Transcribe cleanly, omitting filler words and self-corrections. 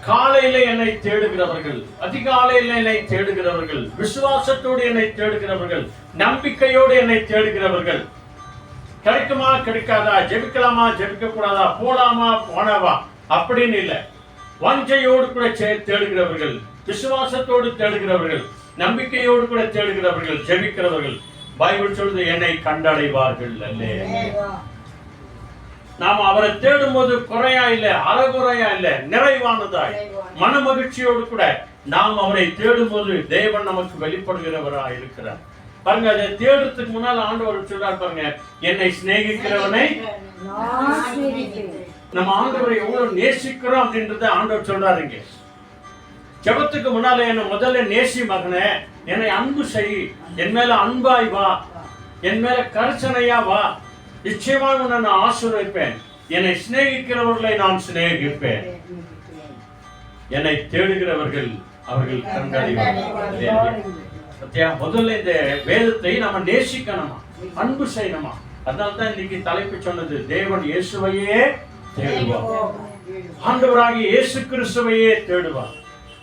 காலையில என்னை தேடுகிறவர்கள், அதிகாலையில் என்னை தேடுகிறவர்கள், விசுவாசத்தோடு என்னை தேடுகிறவர்கள், நம்பிக்கையோடு என்னை தேடுகிறவர்கள், கிடைக்குமா கிடைக்காதா, ஜெபிக்கலாமா ஜெபிக்க கூடாதா, போலாமா போனவா அப்படின்னு இல்லை, வாஞ்சையோடு கூட தேடுகிறவர்கள், விசுவாசத்தோடு தேடுகிறவர்கள், நம்பிக்கையோடு கூட தேடுகிறவர்கள், ஜெபிக்கிறவர்கள், பைபிள் சொல்றது என்னை கண்டடைவார்கள். அல்லேலூயா. நாம் அவரை தேடும் போது குறையா இல்லை, அறகுறையா இல்லை, நிறைவானதாய் மன மகிழ்ச்சியோடு கூட நாம் அவரை தேடும் போது தேவன் நமக்கு வெளிப்படுகிறவரா இருக்கிறார். பாருங்க, அதை தேடுறதுக்கு முன்னால் ஆண்டவர் சொல்றார் பாருங்க, என்னை சிநேகிக்கிறவனை நம்ம ஆண்டவரை எவ்வளவு நேசிக்கிறோம் அப்படின்றத ஆண்டவர் சொல்றாருங்க. ஜெபத்துக்கு முன்னால என்ன முதல்ல நேசி மகனே, என்னை அன்பு செய், என் மேல அன்பாய் வா, என் மேல கரிசனையா வா, நிச்சயமாக உன்னை நான் ஆசீர்வதிப்பேன், என்னை சிநேகிக்கிறவர்களை நான் சிநேகிப்பேன், என்னை தேடுகிறவர்கள் அவர்கள் கண்டடைவார்கள். முதல்ல இந்த வேதத்தை நம்ம நேசிக்கணுமா, அன்பு செய்யணுமா. அதனால்தான் இன்னைக்கு தலைப்பு சொன்னது, தேவன் இயேசுவையே தேடுவார், ஆண்டவராகிய இயேசு கிறிஸ்துவையே தேடுவார்.